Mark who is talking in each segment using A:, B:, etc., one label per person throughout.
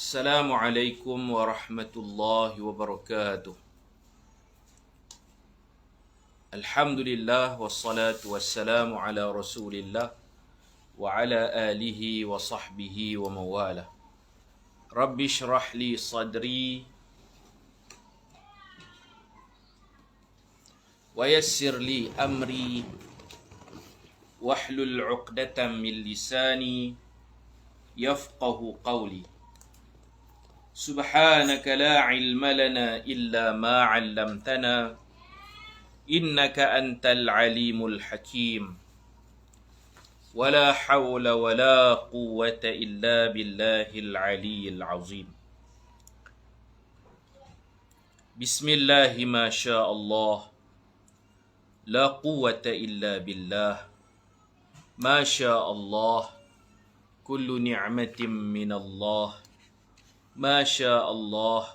A: Assalamualaikum warahmatullahi wabarakatuh. Alhamdulillah wassalatu wassalamu ala Rasulillah wa ala alihi wa sahbihi wa mawala. Rabbi shrah li sadri wa yassir li amri wahlul 'uqdatam min lisani yafqahu qawli. سبحانك لا علم لنا إلا ما علمتنا إنك أنت العليم الحكيم ولا حول ولا قوة إلا بالله العلي العظيم بسم الله ما شاء الله لا قوة إلا بالله ما شاء الله كل نعمة من الله ما شاء الله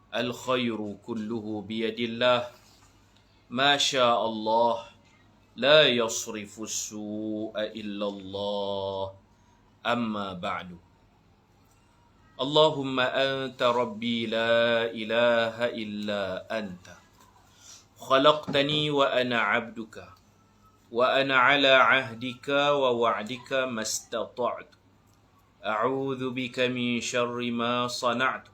A: الخير كله بيد الله ما شاء الله لا يصرف السوء إلا الله أما بعد اللهم أنت ربي لا إله إلا أنت خلقتني وأنا عبدك وأنا على عهدك ووعدك ما استطعت أعوذ بك من شر ما صنعت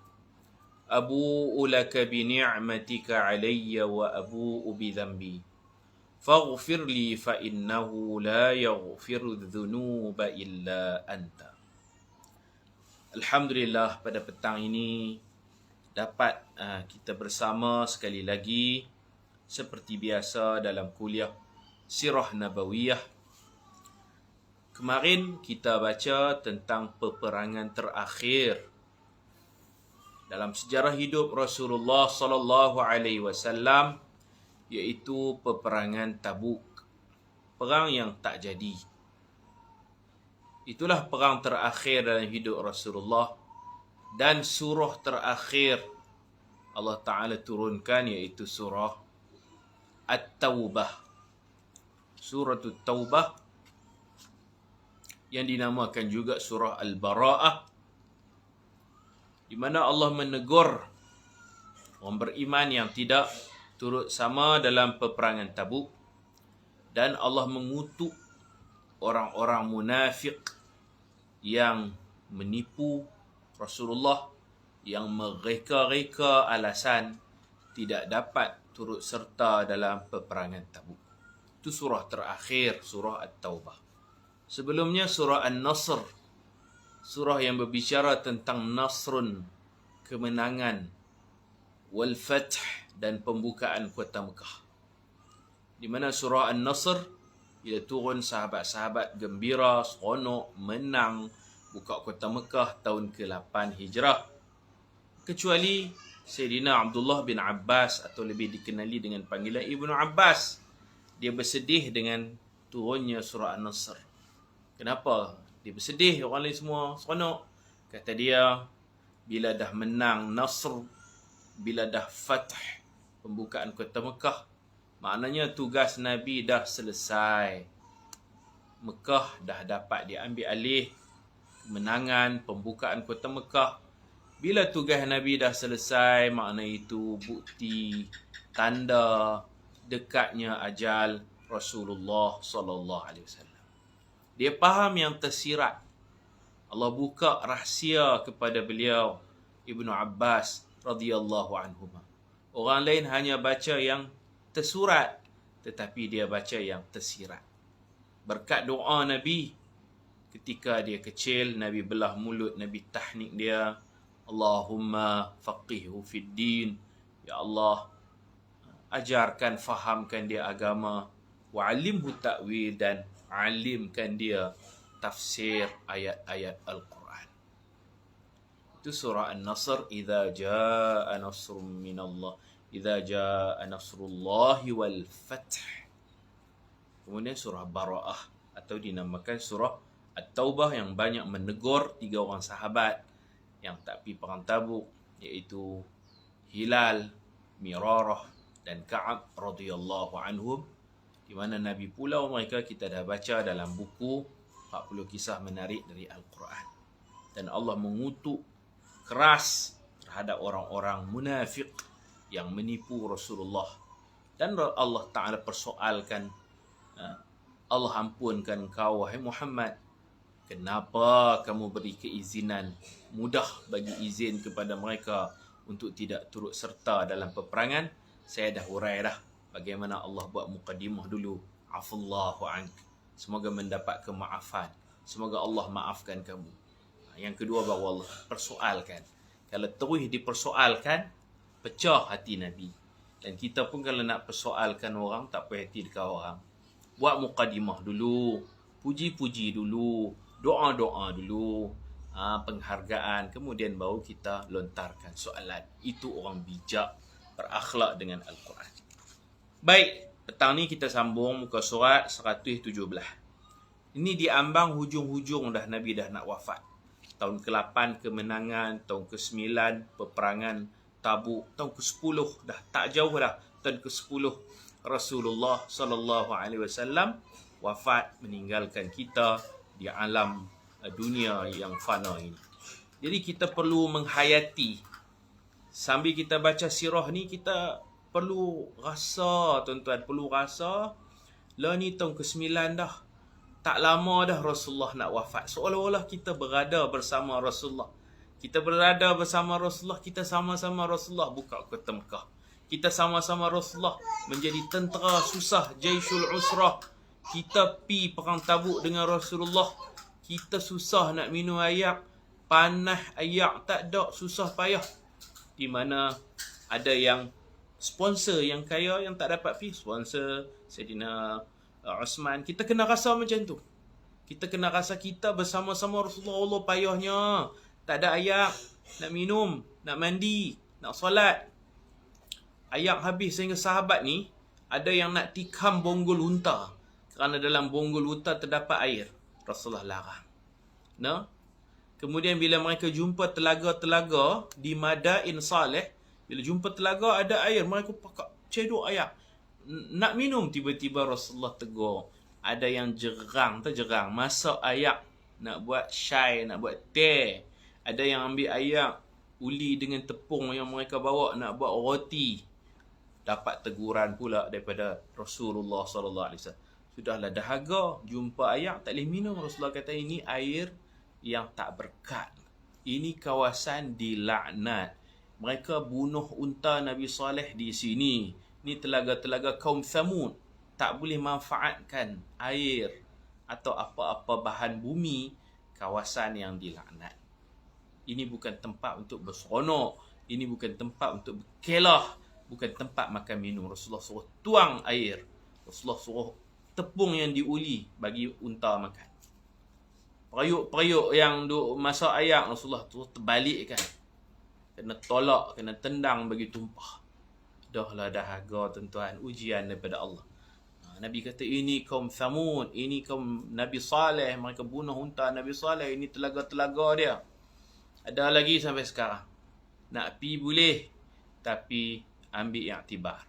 A: أبوء لك بنعمتك علي وأبوء بذنبي فاغفر لي فإنه لا يغفر الذنوب إلا أنت. Alhamdulillah, pada petang ini dapat kita bersama sekali lagi seperti biasa dalam kuliah Sirah Nabawiyah. Kemarin kita baca tentang peperangan terakhir dalam sejarah hidup Rasulullah sallallahu alaihi wasallam, iaitu peperangan Tabuk, perang yang tak jadi. Itulah perang terakhir dalam hidup Rasulullah, dan surah terakhir Allah Ta'ala turunkan iaitu surah At-Taubah. Surah At-Taubah yang dinamakan juga surah Al-Bara'ah, di mana Allah menegur orang beriman yang tidak turut sama dalam peperangan Tabuk, dan Allah mengutuk orang-orang munafik yang menipu Rasulullah, yang mereka-reka alasan tidak dapat turut serta dalam peperangan Tabuk. Itu surah terakhir, surah At-Taubah. Sebelumnya surah An-Nasr, surah yang berbicara tentang nasrun, kemenangan, wal fath, dan pembukaan kota Mekah. Di mana surah An-Nasr bila turun, sahabat-sahabat gembira, seronok, menang, buka kota Mekah tahun ke-8 Hijrah. Kecuali Sayyidina Abdullah bin Abbas, atau lebih dikenali dengan panggilan Ibnu Abbas. Dia bersedih dengan turunnya surah An-Nasr. Kenapa dia bersedih? Orang lain semua seronok. Kata dia, bila dah menang Nasr, bila dah fath, pembukaan kota Mekah, maknanya tugas Nabi dah selesai. Mekah dah dapat diambil alih, kemenangan, pembukaan kota Mekah. Bila tugas Nabi dah selesai, makna itu bukti, tanda dekatnya ajal Rasulullah sallallahu alaihi wasallam. Dia faham yang tersirat. Allah buka rahsia kepada beliau, Ibnu Abbas radhiyallahu anhuma. Orang lain hanya baca yang tersurat, tetapi dia baca yang tersirat. Berkat doa Nabi ketika dia kecil, Nabi belah mulut, Nabi tahnik dia, Allahumma faqihhu fid din. Ya Allah, ajarkan, fahamkan dia agama, wa'alimhu ta'wil, dan alimkan dia tafsir ayat-ayat Al-Quran. Itu surah An-Nasr, idza jaa nasrun minallah, idza jaa nasrullahi wal fath. Kemudian surah Bara'ah, atau dinamakan surah At-Taubah, yang banyak menegur 3 orang sahabat yang tak pergi perang Tabuk, iaitu Hilal, Mirarah, dan Ka'ab radhiyallahu anhum, di mana Nabi pulau mereka kita dah baca dalam buku 40 kisah menarik dari Al-Quran. Dan Allah mengutuk keras terhadap orang-orang munafik yang menipu Rasulullah. Dan Allah Ta'ala persoalkan, Allah ampunkan kau wahai Muhammad, kenapa kamu beri keizinan, mudah bagi izin kepada mereka untuk tidak turut serta dalam peperangan? Saya dah hurai dah bagaimana Allah buat mukadimah dulu. Afallahu ank. Semoga mendapat kemaafan. Semoga Allah maafkan kamu. Yang kedua, bahawa Allah persoalkan. Kalau terus dipersoalkan, pecah hati Nabi. Dan kita pun kalau nak persoalkan orang, tak puas hati dekat orang. Buat mukadimah dulu, puji-puji dulu, doa-doa dulu, penghargaan, kemudian baru kita lontarkan soalan. Itu orang bijak, berakhlak dengan Al-Quran. Baik, petang ni kita sambung muka surat 117. Ini diambang hujung-hujung dah Nabi dah nak wafat. Tahun ke-8 kemenangan, tahun ke-9 peperangan Tabuk, tahun ke-10 dah tak jauh dah, tahun ke-10 Rasulullah sallallahu alaihi wasallam wafat, meninggalkan kita di alam dunia yang fana ini. Jadi kita perlu menghayati, sambil kita baca sirah ni, kita perlu rasa, tuan-tuan, perlu rasa lah ni tahun ke-9 dah, tak lama dah Rasulullah nak wafat. Seolah-olah kita berada bersama Rasulullah. Kita berada bersama Rasulullah, kita sama-sama Rasulullah buka kota Mekah. Kita sama-sama Rasulullah menjadi tentera susah, Jaisul Usrah. Kita pi perang Tabuk dengan Rasulullah. Kita susah nak minum air, panah air tak ada, susah payah. Di mana ada yang sponsor yang kaya yang tak dapat pi, sponsor Sayyidina Osman. Kita kena rasa macam tu. Kita kena rasa kita bersama-sama Rasulullah. Allah payahnya, tak ada air nak minum, nak mandi, nak solat. Air habis sehingga sahabat ni ada yang nak tikam bonggol unta, kerana dalam bonggol unta terdapat air. Rasulullah larang. Nah, kemudian bila mereka jumpa telaga-telaga di Madain Saleh, bila jumpa telaga ada air, mereka pakat cedok air nak minum. Tiba-tiba Rasulullah tegur. Ada yang jerang, masak air, nak buat syai, nak buat teh. Ada yang ambil air uli dengan tepung yang mereka bawa nak buat roti. Dapat teguran pula daripada Rasulullah sallallahu alaihi wasallam. Sudahlah dahaga, jumpa air tak boleh minum. Rasulullah kata ini air yang tak berkat. Ini kawasan dilaknat. Mereka bunuh unta Nabi Saleh di sini. Ini telaga-telaga kaum Thamud. Tak boleh manfaatkan air atau apa-apa bahan bumi, kawasan yang dilaknat. Ini bukan tempat untuk berseronok. Ini bukan tempat untuk berkelah. Bukan tempat makan minum. Rasulullah suruh tuang air. Rasulullah suruh tepung yang diuli bagi unta makan. Periuk-periuk yang duk masak air, Rasulullah tu terbalikkan. Kena tolak, kena tendang bagi tumpah. Dahlah dahaga, tuan-tuan, ujian daripada Allah. Nabi kata ini kaum Thamud, ini kaum Nabi Saleh, mereka bunuh unta Nabi Saleh, ini telaga-telaga dia. Ada lagi sampai sekarang. Nak pi boleh, tapi ambil iktibar.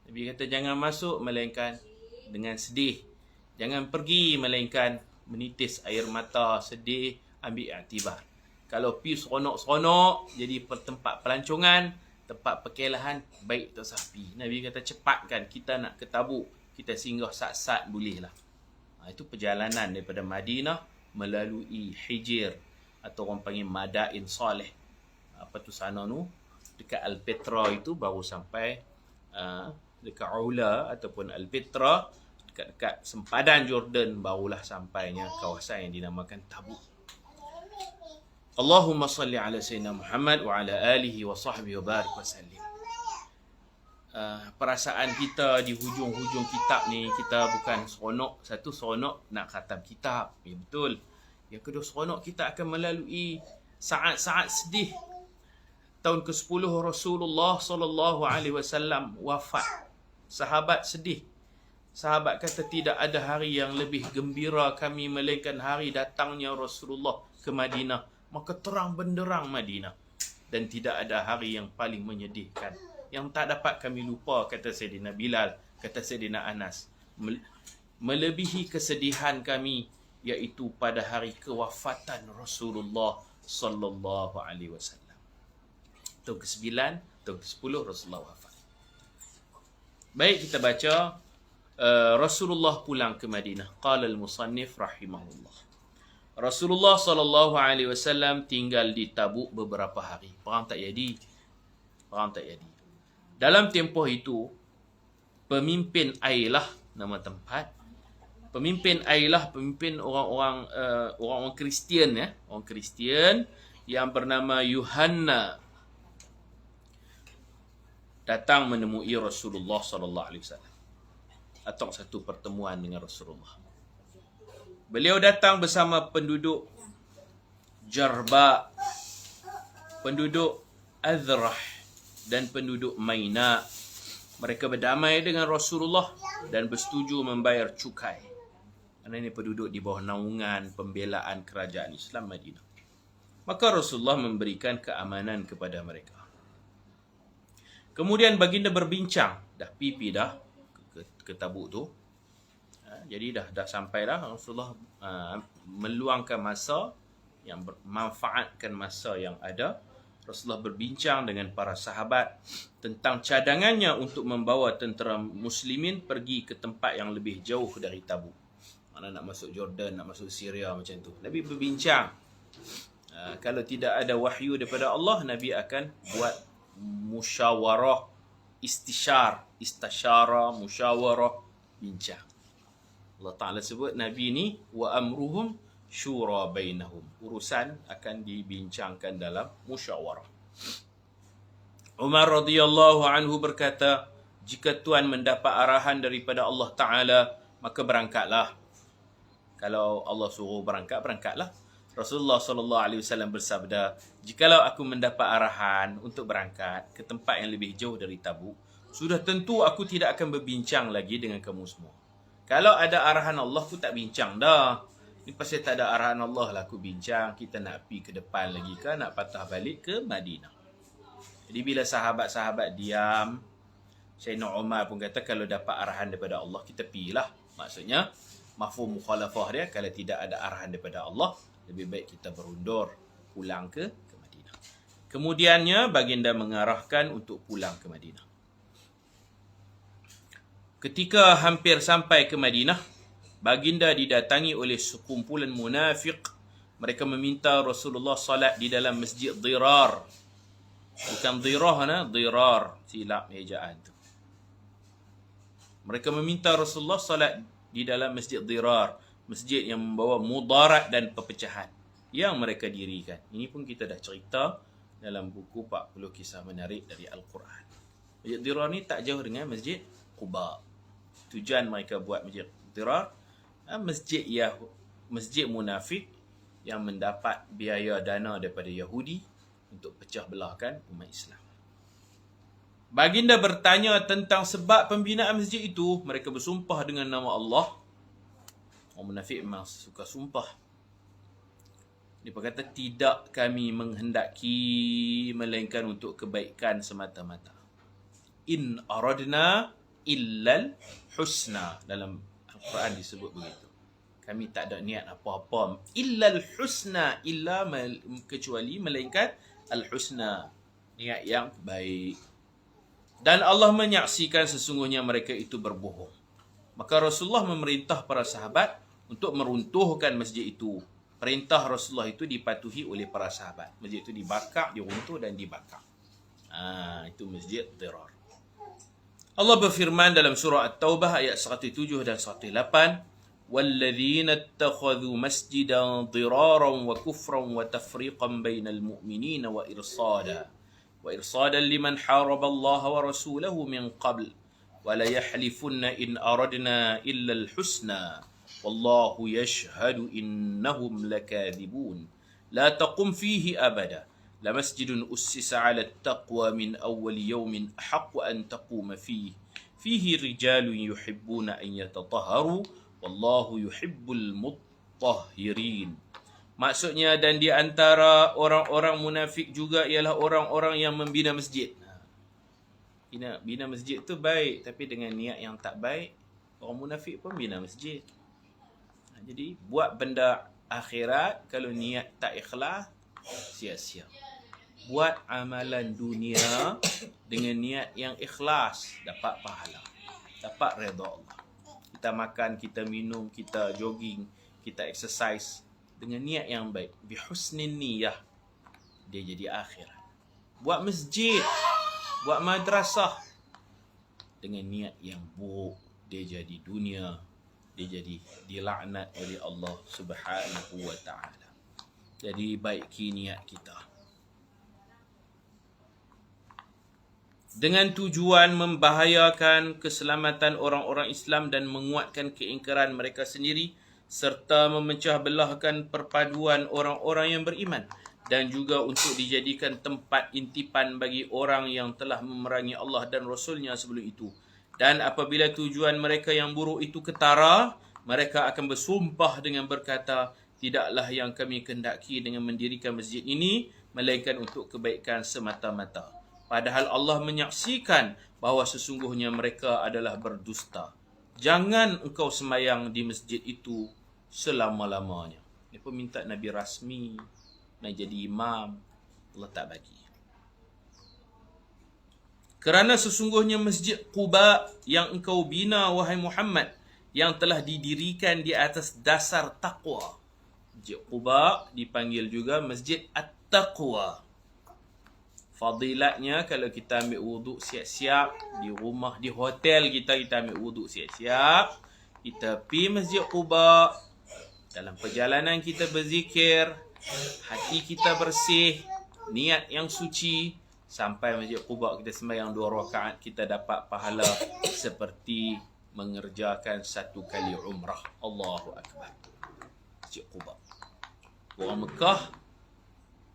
A: Nabi kata jangan masuk melainkan dengan sedih. Jangan pergi melainkan menitis air mata, sedih, ambil iktibar. Kalau pi seronok-seronok, jadi tempat pelancongan, tempat perkelahan, baik tak sapi. Nabi kata cepatkan, kita nak ke Tabuk, kita singgah sat-sat bolehlah. Itu perjalanan daripada Madinah melalui Hijir, atau orang panggil Madain Saleh. Apa tu sana tu? Dekat Al-Petra itu baru sampai dekat Ula ataupun Al-Petra, dekat sempadan Jordan, barulah sampainya kawasan yang dinamakan Tabuk. Allahumma salli ala Sayyidina Muhammad wa ala alihi wa sahbihi wa barik wa sallim. Perasaan kita di hujung-hujung kitab ni, kita bukan seronok. Satu, seronok nak khatam kitab, ya, betul. Yang kedua, seronok kita akan melalui saat-saat sedih. Tahun ke-10 Rasulullah sallallahu alaihi wasallam wafat. Sahabat sedih. Sahabat kata tidak ada hari yang lebih gembira kami melainkan hari datangnya Rasulullah ke Madinah. Maka terang benderang Madinah. Dan tidak ada hari yang paling menyedihkan, yang tak dapat kami lupa, kata Sayyidina Bilal, kata Sayyidina Anas. Melebihi kesedihan kami, iaitu pada hari kewafatan Rasulullah sallallahu alaihi wasallam. Tahun ke-9, tahun ke-10 Rasulullah wafat. Baik, kita baca Rasulullah pulang ke Madinah. Qala al-musannif rahimahullah. Rasulullah SAW tinggal di Tabuk beberapa hari. Perang tak jadi. Dalam tempoh itu, pemimpin Ailah, nama tempat. Pemimpin Ailah, pemimpin orang-orang Kristian, orang Kristian yang bernama Yuhanna, datang menemui Rasulullah SAW. Atau satu pertemuan dengan Rasulullah. Beliau datang bersama penduduk Jarba, penduduk Azrah dan penduduk Maina. Mereka berdamai dengan Rasulullah dan bersetuju membayar cukai. Kerana ini penduduk di bawah naungan pembelaan kerajaan Islam Madinah. Maka Rasulullah memberikan keamanan kepada mereka. Kemudian baginda berbincang, dah pipi dah ke Tabuk tu. Jadi dah sampai dah. Rasulullah meluangkan masa, yang memanfaatkan masa yang ada. Rasulullah berbincang dengan para sahabat tentang cadangannya untuk membawa tentera muslimin pergi ke tempat yang lebih jauh dari Tabuk. Mana nak masuk Jordan, nak masuk Syria macam tu. Nabi berbincang. Kalau tidak ada wahyu daripada Allah, Nabi akan buat musyawarah, istisyara, musyawarah, bincang. Allah Ta'ala sebut Nabi ni wa amruhum syura bainahum. Urusan akan dibincangkan dalam musyawarah. Umar radhiyallahu anhu berkata, jika tuan mendapat arahan daripada Allah Ta'ala, maka berangkatlah. Kalau Allah suruh berangkatlah. Rasulullah SAW bersabda, jikalau aku mendapat arahan untuk berangkat ke tempat yang lebih jauh dari Tabuk, sudah tentu aku tidak akan berbincang lagi dengan kamu semua. Kalau ada arahan Allah, aku tak bincang dah. Ini pasal tak ada arahan Allah lah aku bincang. Kita nak pergi ke depan lagi ke, nak patah balik ke Madinah. Jadi bila sahabat-sahabat diam, Sayyidina Umar pun kata, kalau dapat arahan daripada Allah, kita pergilah. Maksudnya, mafhum mukhalafah dia, kalau tidak ada arahan daripada Allah, lebih baik kita berundur, pulang ke Madinah. Kemudiannya, baginda mengarahkan untuk pulang ke Madinah. Ketika hampir sampai ke Madinah, baginda didatangi oleh sekumpulan munafik. Mereka meminta Rasulullah salat di dalam masjid Dirar. Bukan Dirah, Dirar. Silap ejaan tu. Mereka meminta Rasulullah salat di dalam masjid Dirar. Masjid yang membawa mudarat dan perpecahan yang mereka dirikan. Ini pun kita dah cerita dalam buku 40 kisah menarik dari Al-Quran. Masjid Dirar ni tak jauh dengan Masjid Quba. Tujuan mereka buat Masjid Dirar, masjid munafik yang mendapat biaya dana daripada Yahudi untuk pecah belahkan umat Islam. Baginda bertanya tentang sebab pembinaan masjid itu. Mereka bersumpah dengan nama Allah. Orang munafik memang suka sumpah. Dia berkata, tidak kami menghendaki melainkan untuk kebaikan semata-mata. In aradna illal husna. Dalam Al-Quran disebut begitu. Kami tak ada niat apa-apa. Illal husna. Illa kecuali melainkan al-husna. Niat yang baik. Dan Allah menyaksikan sesungguhnya mereka itu berbohong. Maka Rasulullah memerintah para sahabat untuk meruntuhkan masjid itu. Perintah Rasulullah itu dipatuhi oleh para sahabat. Masjid itu dibakar, diruntuh dan dibakar. Itu Masjid Dirar. Allah berfirman dalam surah At-Taubah ayat 107 dan 108, وَالَّذِينَ اتَّخَذُوا مَسْجِدًا ضِرَارًا وَكُفْرًا وَتَفْرِيقًا بَيْنَ الْمُؤْمِنِينَ وَإِرْصَادًا لِمَنْ حَارَبَ اللَّهَ وَرَسُولَهُ مِنْ قَبْلِ وَلَيَحْلِفُنَّ إِنْ أَرَدْنَا إِلَّا الْحُسْنَى وَاللَّهُ يَشْهَدُ إِنَّهُمْ لَكَاذِبُونَ لَا تَقُمْ فِيهِ أَبَدًا لَمَسْجِدٌ أُسِّسَ عَلَى التَّقْوَى مِنْ أَوَّلِ يَوْمٍ أَحَقُّ أَنْ تَقُومَ فِيهِ رِجَالٌ يُحِبُّونَ أَنْ يَتَطَهَّرُوا وَاللَّهُ يُحِبُّ الْمُطَّهِّرِينَ. Maksudnya, dan di antara orang-orang munafik juga ialah orang-orang yang membina masjid. Bina masjid tu baik, tapi dengan niat yang tak baik, orang munafik pun bina masjid. Jadi, buat benda akhirat, kalau niat tak ikhlas, sia-sia. buat amalan dunia dengan niat yang ikhlas, dapat pahala, dapat redha Allah. Kita makan, kita minum, kita jogging, kita exercise dengan niat yang baik, bihusnin niyah, dia jadi akhirat. Buat masjid, buat madrasah dengan niat yang buruk, dia jadi dunia, dia jadi dilaknat oleh Allah Subhanahu wa taala. Jadi baiki niat kita dengan tujuan membahayakan keselamatan orang-orang Islam dan menguatkan keingkaran mereka sendiri, serta memecah belahkan perpaduan orang-orang yang beriman, dan juga untuk dijadikan tempat intipan bagi orang yang telah memerangi Allah dan Rasulnya sebelum itu. Dan apabila tujuan mereka yang buruk itu ketara, mereka akan bersumpah dengan berkata, tidaklah yang kami kehendaki dengan mendirikan masjid ini melainkan untuk kebaikan semata-mata. Padahal Allah menyaksikan bahawa sesungguhnya mereka adalah berdusta. Jangan engkau sembahyang di masjid itu selama-lamanya. Ini pun minta Nabi rasmi, nak jadi imam, Allah tak bagi. Kerana sesungguhnya masjid Quba yang engkau bina, wahai Muhammad, yang telah didirikan di atas dasar taqwa. Masjid Quba dipanggil juga Masjid At-Taqwa. Fadilatnya kalau kita ambil wuduk siap-siap di rumah, di hotel kita ambil wuduk siap-siap, kita pergi Masjid Quba, dalam perjalanan kita berzikir, hati kita bersih, niat yang suci, sampai Masjid Quba kita sembahyang 2 rakaat, kita dapat pahala seperti mengerjakan 1 kali umrah. Allahu Akbar. Masjid Quba. Orang Mekah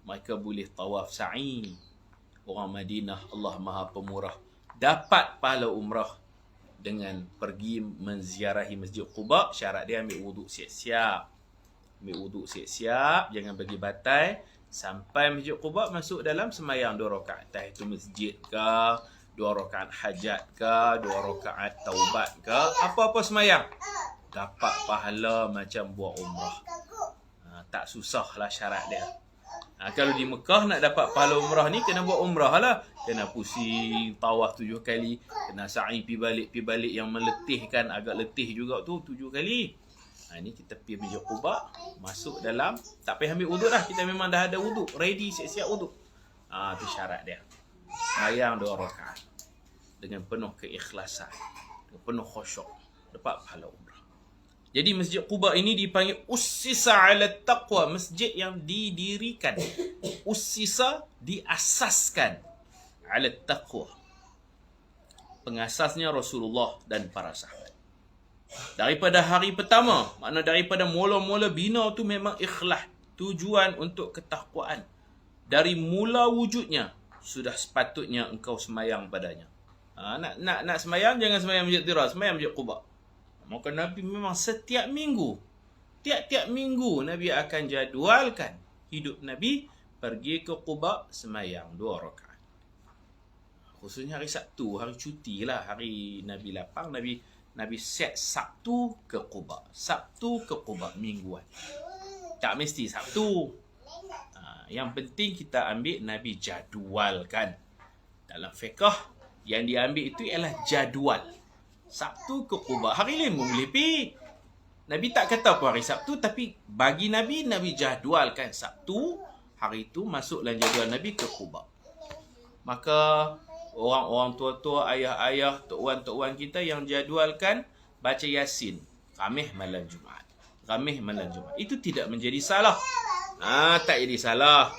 A: mereka boleh tawaf sa'i. Orang Madinah, Allah Maha Pemurah, dapat pahala umrah dengan pergi menziarahi Masjid Quba. Syarat dia ambil wuduk siap-siap. Ambil wuduk siap-siap, jangan bagi batai. Sampai Masjid Quba, masuk dalam sembahyang 2 rakaat tahiyatul masjid ke, 2 rakaat hajat ke, 2 rakaat taubat ke, apa-apa sembahyang, dapat pahala macam buat umrah. Tak susah lah syarat dia. Kalau di Mekah nak dapat pahala umrah ni, kena buat umrah lah. Kena pusing, tawaf 7 kali, kena sa'i pi balik yang meletihkan, agak letih juga tu 7 kali. Ni kita pergi Masjid Quba, masuk dalam, tak payah ambil wuduk dah, kita memang dah ada wuduk, ready, siap-siap wuduk. Tu syarat dia. Sembahyang 2 rakaat dengan penuh keikhlasan, dengan penuh khusyuk, dapat pahala umrah. Jadi Masjid Quba ini dipanggil Ussisa ala Taqwa, masjid yang didirikan. Ussisa, diasaskan, ala Taqwa. Pengasasnya Rasulullah dan para sahabat. Daripada hari pertama, makna daripada mula-mula bina tu memang ikhlas, tujuan untuk ketakwaan. Dari mula wujudnya, sudah sepatutnya engkau sembahyang padanya. Nak sembahyang, jangan sembahyang Masjid Tiras, sembahyang Masjid Quba. Maka Nabi memang setiap minggu, tiap-tiap minggu Nabi akan jadualkan hidup Nabi pergi ke Quba sembahyang 2 rakaat. Khususnya hari Sabtu, hari cuti lah, hari Nabi lapang, Nabi set Sabtu ke Quba. Sabtu ke Quba mingguan. Tak mesti Sabtu. Yang penting kita ambil Nabi jadualkan. Dalam fiqh yang diambil itu ialah jadual. Sabtu ke Quba. Hari lain pun boleh pergi. Nabi tak kata apa hari Sabtu, tapi bagi Nabi jadualkan Sabtu, hari itu masuk dalam jadual Nabi ke Quba. Maka orang-orang tua-tua, ayah-ayah, tok wan kita yang jadualkan baca Yasin Khamis malam Jumaat. Khamis malam Jumaat. Itu tidak menjadi salah. Tak jadi salah.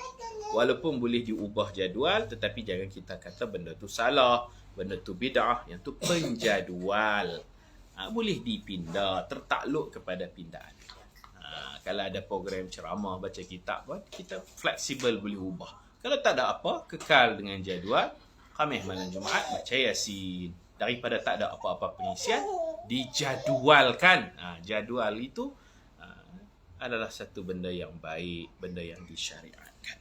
A: Walaupun boleh diubah jadual, tetapi jangan kita kata benda tu salah, benda tu bid'ah, yang tu penjadual. Boleh dipindah, tertakluk kepada pindaan. Kalau ada program ceramah, baca kitab, kita fleksibel boleh ubah. Kalau tak ada apa, kekal dengan jadual, Khamis malam Jumaat, baca Yasin. Daripada tak ada apa-apa pengisian, dijadualkan. Jadual itu adalah satu benda yang baik, benda yang disyariatkan.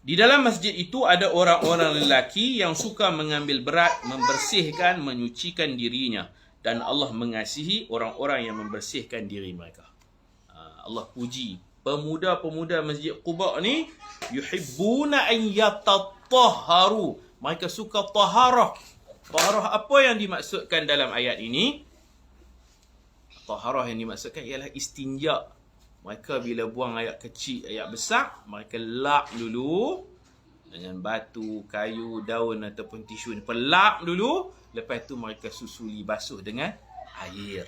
A: Di dalam masjid itu ada orang-orang lelaki yang suka mengambil berat, membersihkan, menyucikan dirinya. Dan Allah mengasihi orang-orang yang membersihkan diri mereka. Allah puji pemuda-pemuda Masjid Quba ni yuhibbuna an yatatahharu. Mereka suka taharah. Taharah apa yang dimaksudkan dalam ayat ini? Taharah yang dimaksudkan ialah istinja. Mereka bila buang ayat kecil, ayat besar, mereka lap dulu dengan batu, kayu, daun ataupun tisu. Pelap dulu, lepas tu mereka susuli basuh dengan air.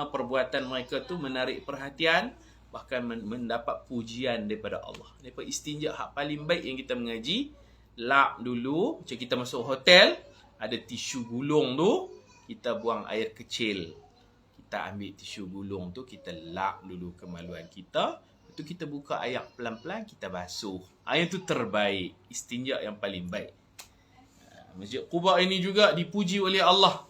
A: Perbuatan mereka tu menarik perhatian, bahkan mendapat pujian daripada Allah. Daripada istinja hak paling baik yang kita mengaji, lap dulu, macam kita masuk hotel, ada tisu gulung tu, kita buang air kecil. Kita ambil tisu gulung tu, kita lap dulu kemaluan kita, lepas tu kita buka air pelan-pelan, kita basuh. Yang tu terbaik, istinja yang paling baik. Masjid Quba ini juga dipuji oleh Allah.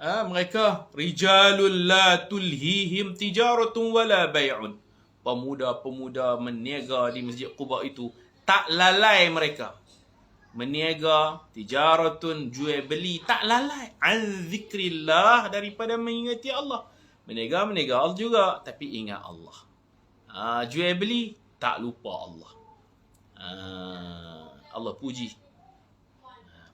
A: Mereka rijalul la tulhihim tijaratun wala bai'un. Pemuda-pemuda meniaga di Masjid Quba itu tak lalai mereka. Meniaga, tijaratun, jual beli, tak lalai. An zikrillah, daripada mengingati Allah. Meniaga Allah juga, tapi ingat Allah. Jual beli, tak lupa Allah. Allah puji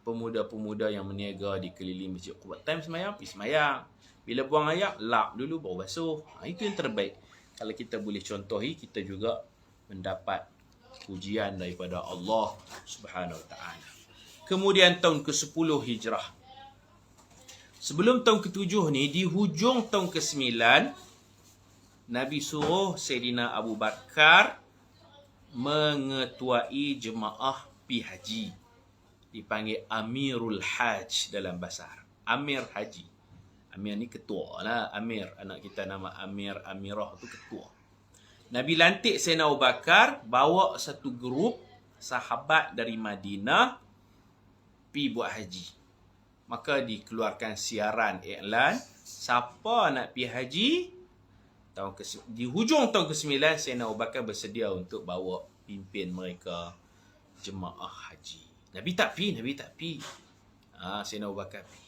A: pemuda-pemuda yang meniaga di keliling Masjid Quba. Time semayang, pergi semayang. Bila buang air, lap dulu, baru basuh. Itu yang terbaik. Kalau kita boleh contohi, kita juga mendapat pujian daripada Allah Subhanahu Wa Taala. Kemudian tahun ke-10 Hijrah. Sebelum tahun ke-7 ni, di hujung tahun ke-9, Nabi suruh Sayyidina Abu Bakar mengetuai jemaah pi haji. Dipanggil Amirul Hajj dalam bahasa Arab. Amir Haji. Amir ni ketua lah. Amir, anak kita nama Amir, Amirah tu ketua. Nabi lantik Sayyidina Abu Bakar bawa satu grup sahabat dari Madinah pi buat haji. Maka dikeluarkan siaran iklan, siapa nak pi haji di hujung tahun ke-9, Sayyidina Abu Bakar bersedia untuk bawa pimpin mereka jemaah haji. Nabi tak pi. Sayyidina Abu Bakar pi.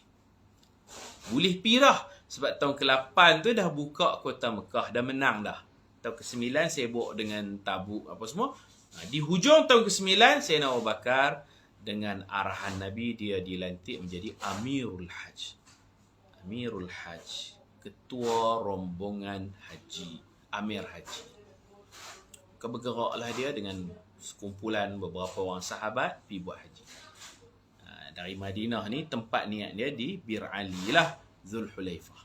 A: Boleh pi dah. Sebab tahun ke-8 tu dah buka kota Mekah, dah menang dah. Tahun ke-9 sibuk dengan Tabuk apa semua. Di hujung tahun ke-9, Sayyidina Abu Bakar dengan arahan Nabi, dia dilantik menjadi Amirul Hajj. Amirul Hajj, ketua rombongan haji, Amir Haji. Bergeraklah dia dengan sekumpulan beberapa orang sahabat pergi buat haji. Dari Madinah ni, tempat niat dia di Bir Ali lah, Zulhulaifah.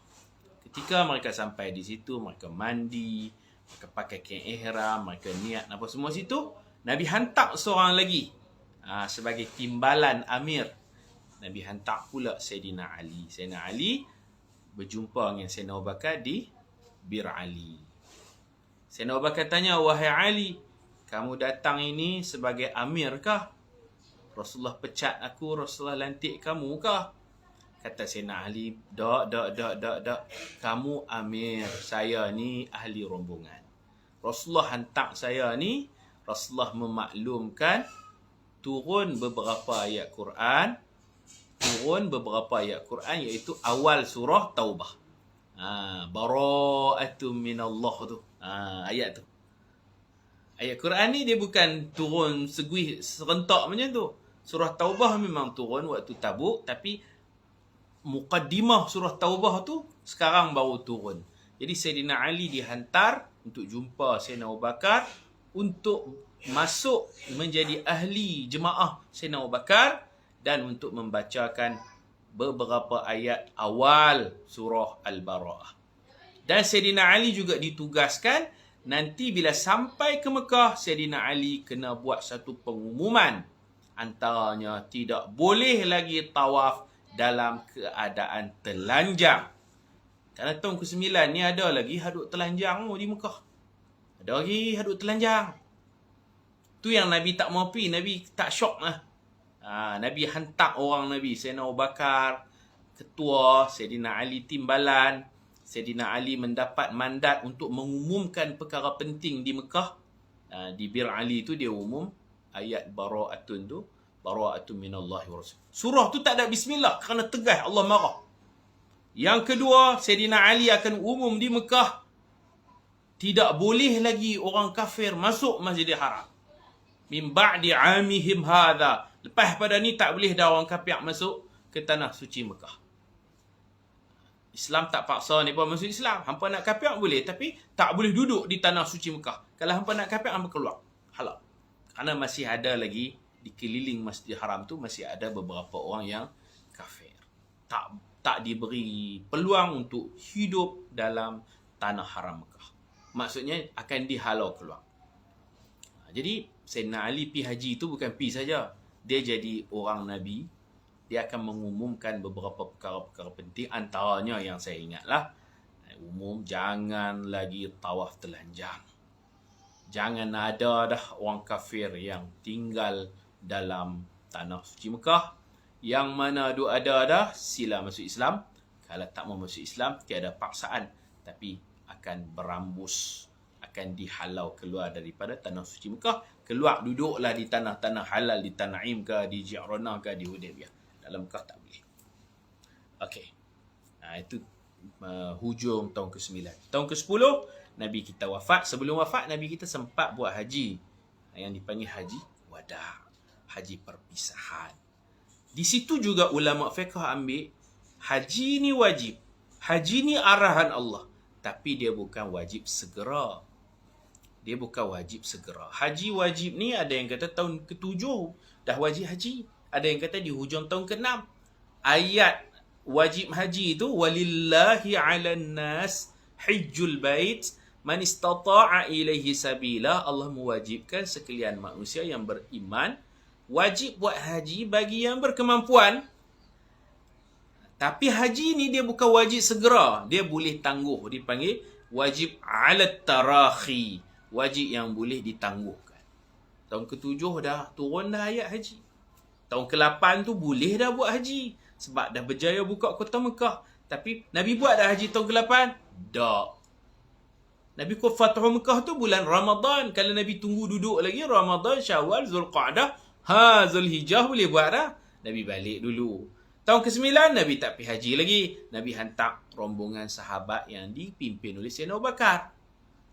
A: Ketika mereka sampai di situ, mereka mandi, mereka pakai kain ihram, mereka niat apa semua situ. Nabi hantar seorang lagi sebagai timbalan Amir. Nabi hantar pula Sayyidina Ali. Sayyidina Ali berjumpa dengan Sayyidina Abu Bakar di Bir Ali. Sayyidina Abu Bakar tanya, "Wahai Ali, kamu datang ini sebagai Amir kah? Rasulullah pecat aku, Rasulullah lantik kamu kah?" Kata Sayyidina Ali, "Tak. Kamu Amir, saya ni ahli rombongan. Rasulullah hantar saya ni, Rasulullah memaklumkan turun beberapa ayat Quran, iaitu awal surah Taubah. Bara'atum minallah tu. Ayat tu. Ayat Quran ni dia bukan turun serentak macam tu. Surah Taubah memang turun waktu Tabuk, tapi muqaddimah surah Taubah tu sekarang baru turun. Jadi Sayyidina Ali dihantar untuk jumpa Sayyidina Abu Bakar untuk masuk menjadi ahli jemaah Sayyidina Abu Bakar dan untuk membacakan beberapa ayat awal surah Al-Bara'ah. Dan Sayyidina Ali juga ditugaskan nanti bila sampai ke Mekah, Sayyidina Ali kena buat satu pengumuman. Antaranya tidak boleh lagi tawaf dalam keadaan telanjang. Kerana tahun ke-9 ni ada lagi hadut telanjang di Mekah. Ada lagi hadut telanjang. Tu yang Nabi tak mau pergi, Nabi tak syok lah. Nabi hantar orang Nabi, Sayyidina Abu Bakar, ketua, Sayyidina Ali timbalan. Sayyidina Ali mendapat mandat untuk mengumumkan perkara penting di Mekah. Di Bir Ali tu dia umum ayat bara'atun tu, bara'atun minallahi wa rasul. Surah tu tak ada bismillah kerana tegas Allah marah. Yang kedua, Sayyidina Ali akan umum di Mekah Tidak boleh lagi orang kafir masuk Masjidil Haram. Min ba'di 'amihim hadha. Lepas pada ni tak boleh dah orang kafir masuk ke tanah suci Mekah. Islam tak paksa ni pun masuk Islam. Hampa nak kafir boleh, tapi tak boleh duduk di tanah suci Mekah. Kalau hampa nak kafir, hampa keluar. Halal. Kerana masih ada lagi di keliling Masjidil Haram tu masih ada beberapa orang yang kafir. Tak diberi peluang untuk hidup dalam tanah haram Mekah. Maksudnya akan dihalau keluar. Jadi Sayyidina Ali pi haji tu bukan pi saja. Dia jadi orang Nabi. Dia akan mengumumkan beberapa perkara-perkara penting. Antaranya yang saya ingatlah, umum jangan lagi tawaf telanjang. Jangan ada dah orang kafir yang tinggal dalam tanah suci Mekah. Yang mana ada dah sila masuk Islam. Kalau tak mau masuk Islam, tiada paksaan. Tapi akan berambus, akan dihalau keluar daripada tanah suci Mekah. Keluar duduklah di tanah-tanah halal, di Tanaim ke, di Ji'ranah ke, di Hudaybiyah. Dalam Mekah tak boleh. Okey. Itu hujung tahun ke-9. Tahun ke-10, Nabi kita wafat. Sebelum wafat, Nabi kita sempat buat haji. Yang dipanggil haji wada'. Haji perpisahan. Di situ juga ulama fiqh ambil, haji ni wajib. Haji ni arahan Allah. Tapi dia bukan wajib segera. Dia bukan wajib segera. Haji wajib ni ada yang kata tahun ke-7 dah wajib haji. Ada yang kata di hujung tahun ke-6. Ayat wajib haji itu, walillahi 'alan nas hijjul bait man istata'a ilaihi sabila. Allah mewajibkan sekalian manusia yang beriman wajib buat haji bagi yang berkemampuan. Tapi haji ni dia bukan wajib segera. Dia boleh tangguh. Dipanggil wajib 'alat tarakhi. Wajib yang boleh ditangguhkan. Tahun ke-7 dah turun dah ayat haji. Tahun ke-8 tu boleh dah buat haji. Sebab dah berjaya buka kota Mekah. Tapi Nabi buat dah haji tahun ke-8? Tak. Nabi buat Fathu Mekah tu bulan Ramadan. Kalau Nabi tunggu duduk lagi, Ramadan, Syawal, Zulqa'dah, Zulhijjah boleh buat dah. Nabi balik dulu. Tahun ke-9, Nabi tak pergi haji lagi. Nabi hantar rombongan sahabat yang dipimpin oleh Sayyidina Abu Bakar.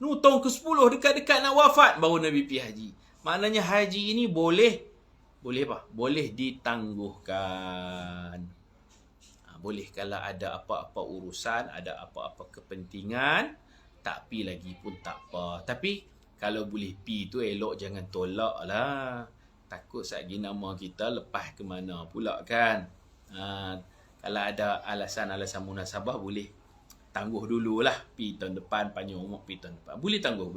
A: Tahun ke-10, dekat-dekat nak wafat, baru Nabi pergi haji. Maknanya haji ini boleh apa? Boleh ditangguhkan. Boleh kalau ada apa-apa urusan, ada apa-apa kepentingan, tak pi lagi pun tak apa. Tapi kalau boleh pi tu elok jangan tolak lah. Takut satgi nama kita lepas ke mana pula kan. Kalau ada alasan-alasan munasabah boleh tangguh dululah. Pi tahun depan, panjang umur pi tahun depan. Boleh tangguh.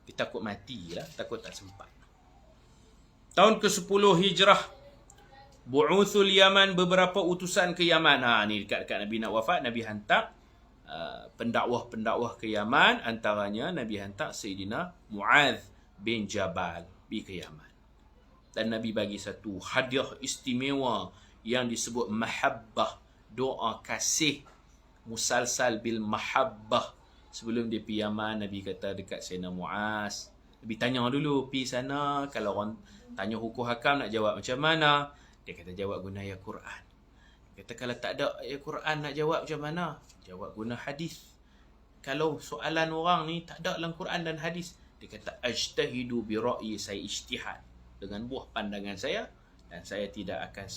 A: Kita takut mati lah, takut tak sempat. Tahun ke-10 Hijrah, Bu'uthul Yaman, beberapa utusan ke Yaman. Ni dekat-dekat Nabi nak wafat, Nabi hantar pendakwah-pendakwah ke Yaman. Antaranya Nabi hantar Sayyidina Mu'adh bin Jabal pergi ke Yaman. Dan Nabi bagi satu hadiah istimewa yang disebut mahabbah, doa kasih musalsal bil mahabbah. Sebelum dia pergi Yaman, Nabi kata dekat Sayyidina Mu'az, Nabi tanya dulu, pergi sana, kalau orang tanya hukum hakam nak jawab macam mana? Dia kata jawab guna ayat Quran. Dia kata kalau tak ada ayat Quran nak jawab macam mana? Jawab guna hadis. Kalau soalan orang ni tak ada dalam Quran dan hadis, dia kata ajtahidu bi ra'yi, saya ijtihad dengan buah pandangan saya dan saya tidak akan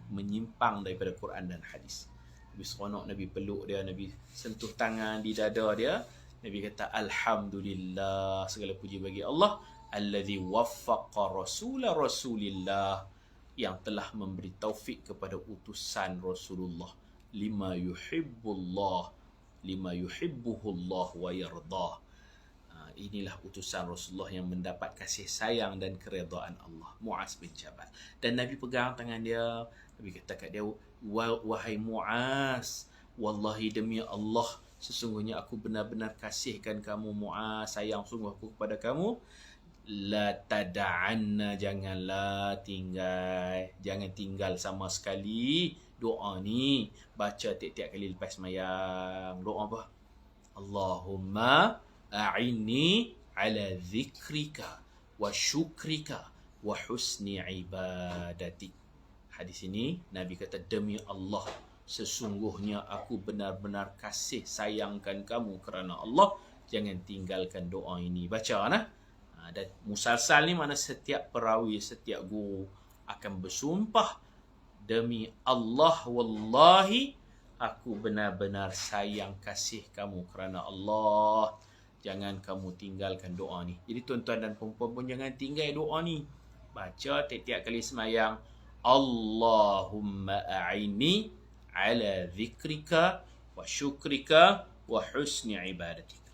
A: menyimpang daripada Quran dan hadis. Nabi seronok, Nabi peluk dia, Nabi sentuh tangan di dada dia. Nabi kata alhamdulillah, segala puji bagi Allah allazi waffaqa rasulillah, yang telah memberi taufik kepada utusan Rasulullah lima yuhibbuhullah wa yardah. Inilah utusan Rasulullah yang mendapat kasih sayang dan keredaan Allah, Mu'az bin Jabal. Dan Nabi pegang tangan dia. Nabi kata kat dia, wahai Mu'az, wallahi demi Allah, sesungguhnya aku benar-benar kasihkan kamu Mu'az, sayang sungguh aku kepada kamu. La tada'anna, jangan tinggal sama sekali doa ni. Baca tiap-tiap kali lepas sembahyang. Doa apa? Allahumma a'inni ala zikrika wa syukrika wa husni ibadatik. Hadis ini Nabi kata, demi Allah, sesungguhnya aku benar-benar kasih sayangkan kamu kerana Allah, jangan tinggalkan doa ini. Baca nah. Dan musalsal ni mana setiap perawi, setiap guru akan bersumpah, demi Allah, wallahi, aku benar-benar sayang kasih kamu kerana Allah. Jangan kamu tinggalkan doa ni. Jadi tuan-tuan dan puan-puan pun jangan tinggal doa ni. Baca tiap-tiap kali semayang, Allahumma a'inni ala zikrika wa syukrika wa husni ibadatika.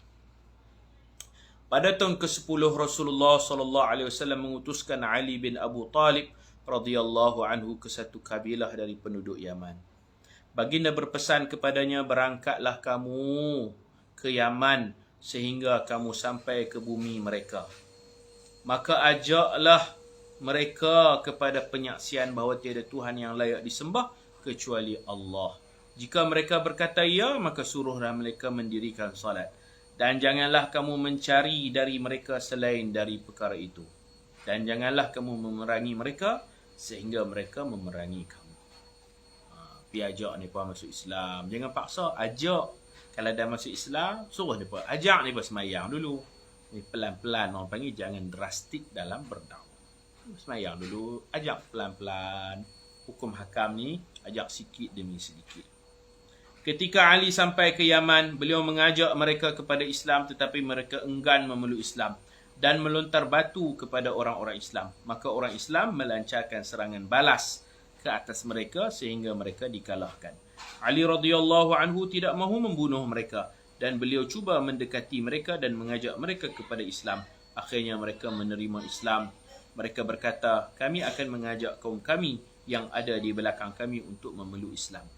A: Pada tahun ke-10 Rasulullah sallallahu alaihi wasallam mengutuskan Ali bin Abu Talib radhiyallahu anhu ke satu kabilah dari penduduk Yaman. Baginda berpesan kepadanya, berangkatlah kamu ke Yaman sehingga kamu sampai ke bumi mereka. Maka ajaklah mereka kepada penyaksian bahawa tiada Tuhan yang layak disembah kecuali Allah. Jika mereka berkata ya, maka suruhlah mereka mendirikan salat. Dan janganlah kamu mencari dari mereka selain dari perkara itu. Dan janganlah kamu memerangi mereka sehingga mereka memerangi kamu. Pergi ajak mereka masuk Islam. Jangan paksa, ajak. Kalau dah masuk Islam, suruh mereka. Ajak mereka semayang dulu. Ni pelan-pelan orang panggil, jangan drastik dalam berdakwah. Semayang dulu, ajak pelan-pelan. Hukum hakam ni, ajak sikit demi sedikit. Ketika Ali sampai ke Yaman, beliau mengajak mereka kepada Islam tetapi mereka enggan memeluk Islam dan melontar batu kepada orang-orang Islam. Maka orang Islam melancarkan serangan balas ke atas mereka sehingga mereka dikalahkan. Ali radhiyallahu anhu tidak mahu membunuh mereka dan beliau cuba mendekati mereka dan mengajak mereka kepada Islam. Akhirnya mereka menerima Islam. Mereka berkata, kami akan mengajak kaum kami yang ada di belakang kami untuk memeluk Islam.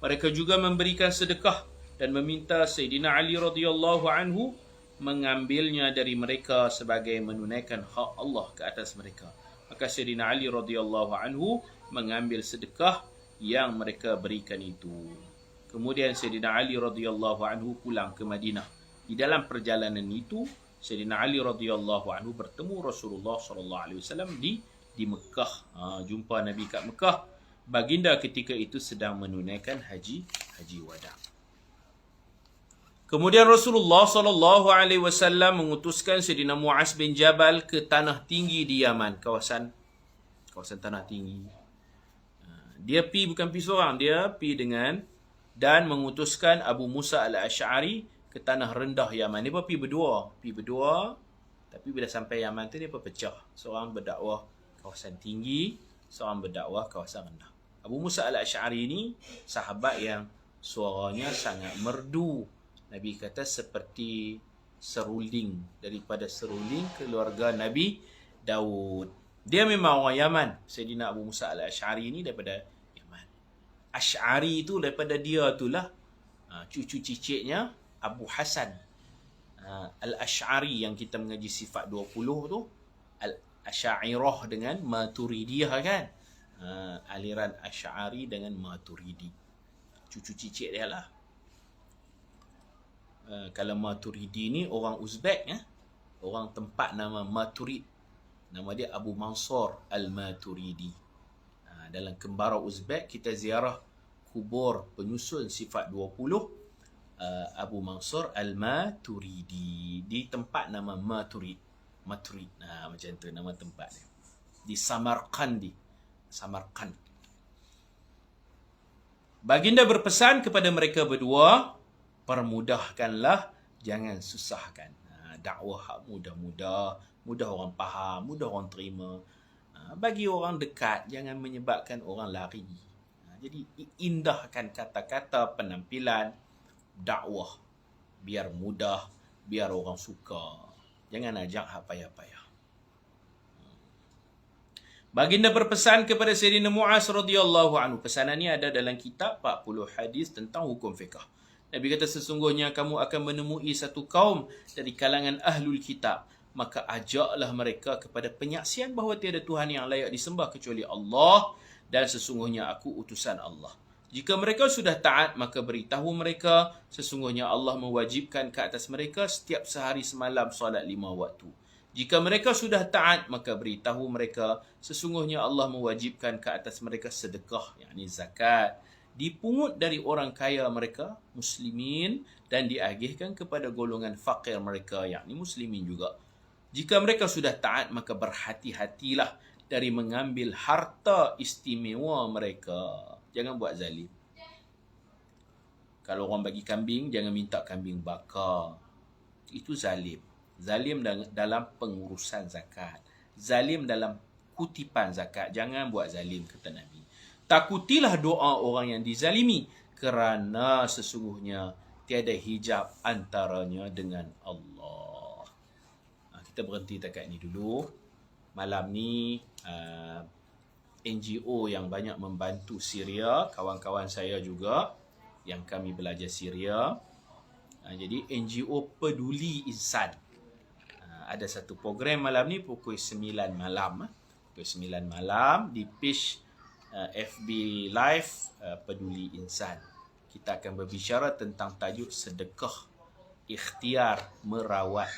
A: Mereka juga memberikan sedekah dan meminta Sayyidina Ali radhiyallahu anhu mengambilnya dari mereka sebagai menunaikan hak Allah ke atas mereka. Maka Sayyidina Ali radhiyallahu anhu mengambil sedekah yang mereka berikan itu. Kemudian Sayyidina Ali radhiyallahu anhu pulang ke Madinah. Di dalam perjalanan itu, Sayyidina Ali radhiyallahu anhu bertemu Rasulullah sallallahu alaihi wasallam di Mekah. Jumpa Nabi kat Mekah. Baginda ketika itu sedang menunaikan haji wada. Kemudian Rasulullah sallallahu alaihi wasallam mengutuskan Sayyidina Muaz bin Jabal ke tanah tinggi di Yaman, kawasan tanah tinggi. Dia bukan pergi seorang, dia pergi dengan dan mengutuskan Abu Musa al-Asy'ari ke tanah rendah Yaman. Dia pergi berdua, tapi bila sampai Yaman tu dia pecah. Seorang berdakwah kawasan tinggi, seorang berdakwah kawasan rendah. Abu Musa al-Asy'ari ni sahabat yang suaranya sangat merdu. Nabi kata seperti seruling, daripada seruling keluarga Nabi Daud. Dia memang orang Yaman. Sayyidina Abu Musa al-Asy'ari ni daripada Yaman. Asy'ari tu daripada dia itulah cucu cicitnya Abu Hasan al-Asy'ari yang kita mengaji sifat 20 tu. Al-Asy'ariyah dengan Maturidiyah kan. Aliran Asy'ari dengan Maturidi. Cucu cicit dia lah. Kalau Maturidi ni orang Uzbek ya. Orang tempat nama Maturid. Nama dia Abu Mansur al-Maturidi. Dalam Kembara Uzbek kita ziarah kubur penyusun sifat 20 Abu Mansur al-Maturidi di tempat nama Maturid. Macam tu nama tempat dia. Di Samarkand. Baginda berpesan kepada mereka berdua, permudahkanlah, jangan susahkan. Dakwah mudah-mudah, mudah orang faham, mudah orang terima. Bagi orang dekat, jangan menyebabkan orang lari. Jadi indahkan kata-kata, penampilan, dakwah biar mudah, biar orang suka. Jangan ajak hak payah-payah. Baginda berpesan kepada Sayyidina Muaz radhiyallahu anhu. Pesanan ini ada dalam kitab 40 hadis tentang hukum fiqh. Nabi kata sesungguhnya kamu akan menemui satu kaum dari kalangan ahlul kitab. Maka ajaklah mereka kepada penyaksian bahawa tiada Tuhan yang layak disembah kecuali Allah dan sesungguhnya aku utusan Allah. Jika mereka sudah taat, maka beritahu mereka sesungguhnya Allah mewajibkan ke atas mereka setiap sehari semalam solat 5 waktu. Jika mereka sudah taat, maka beritahu mereka sesungguhnya Allah mewajibkan ke atas mereka sedekah, yakni zakat, dipungut dari orang kaya mereka, muslimin, dan diagihkan kepada golongan fakir mereka, yakni muslimin juga. Jika mereka sudah taat, maka berhati-hatilah dari mengambil harta istimewa mereka. Jangan buat zalim. Kalau orang bagi kambing, jangan minta kambing bakar. Itu zalim. Zalim dalam pengurusan zakat. Zalim dalam kutipan zakat. Jangan buat zalim, kata Nabi. Takutilah doa orang yang dizalimi, kerana sesungguhnya tiada hijab antaranya dengan Allah. Kita berhenti dekat ni dulu. Malam ni NGO yang banyak membantu Syria, kawan-kawan saya juga yang kami belajar Syria. Jadi NGO Peduli Insan. Ada satu program malam ni pukul 9 malam. Pukul 9 malam di page FB Live Peduli Insan. Kita akan berbicara tentang tajuk sedekah ikhtiar merawat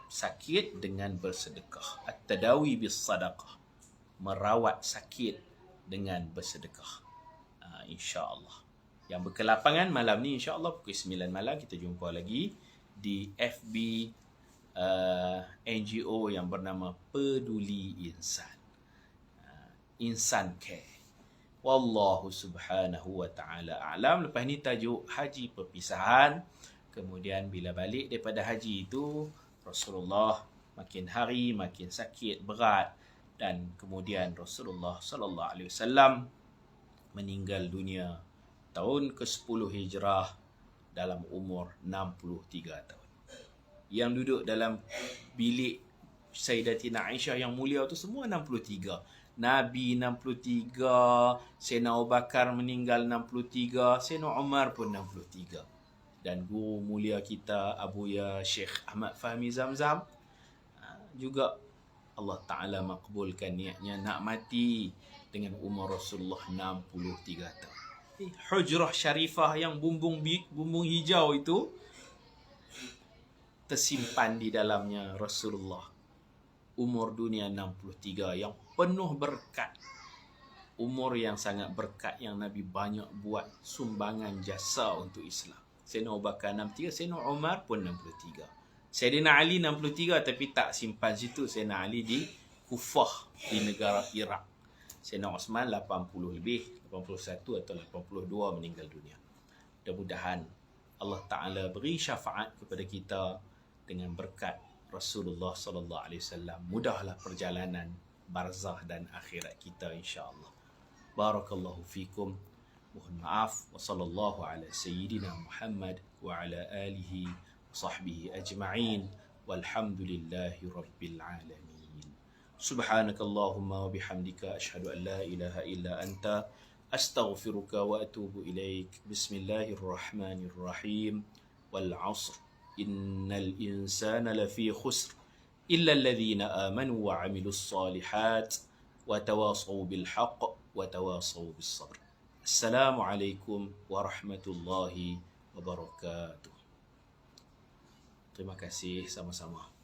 A: sakit dengan bersedekah. At-tadawi bis-sadaqah. Merawat sakit dengan bersedekah. InsyaAllah. Yang berkelapangan malam ni insyaAllah pukul 9 malam kita jumpa lagi di FB NGO yang bernama Peduli Insan. Insan Care. Wallahu subhanahu wa ta'ala a'lam. Lepas ni tajuk haji perpisahan. Kemudian bila balik daripada haji itu, Rasulullah makin hari makin sakit, berat. Dan kemudian Rasulullah sallallahu alaihi wasallam meninggal dunia tahun ke-10 Hijrah dalam umur 63 tahun. Yang duduk dalam bilik Sayyidatina Aisyah yang mulia tu semua 63. Nabi 63, Sayyidina Abu Bakar meninggal 63, Sayyidina Umar pun 63. Dan guru mulia kita Abuya Syekh Ahmad Fahmi Zamzam juga Allah Ta'ala makbulkan niatnya nak mati dengan umur Rasulullah 63 tahun. Hujrah Syarifah yang bumbung hijau itu tersimpan di dalamnya Rasulullah. Umur dunia 63 yang penuh berkat. Umur yang sangat berkat yang Nabi banyak buat sumbangan jasa untuk Islam. Sayyidina Abu Bakar 63, Sayyidina Umar pun 63. Sayyidina Ali 63 tapi tak simpan situ. Sayyidina Ali di Kufah di negara Iraq. Sayyidina Osman 80 lebih, 81 atau 82 meninggal dunia. Mudah-mudahan Allah Ta'ala beri syafaat kepada kita dengan berkat Rasulullah sallallahu alaihi wasallam. Mudahlah perjalanan barzah dan akhirat kita insya-Allah. Barakallahu fikum. Mohon maaf. Wa sallallahu ala sayyidina Muhammad wa ala alihi wa sahbihi ajma'in. Walhamdulillahi rabbil alamin. Subhanakallahumma wa bihamdika asyhadu an la ilaha illa anta astaghfiruka wa atubu ilaik. Bismillahirrahmanirrahim. Wal 'ashr innal insana lafi khusr illa alladhina amanu wa 'amilus solihat wa tawasaw bil haqq wa tawasaw bis sabr. Assalamualaikum warahmatullahi wabarakatuh. Terima kasih sama-sama.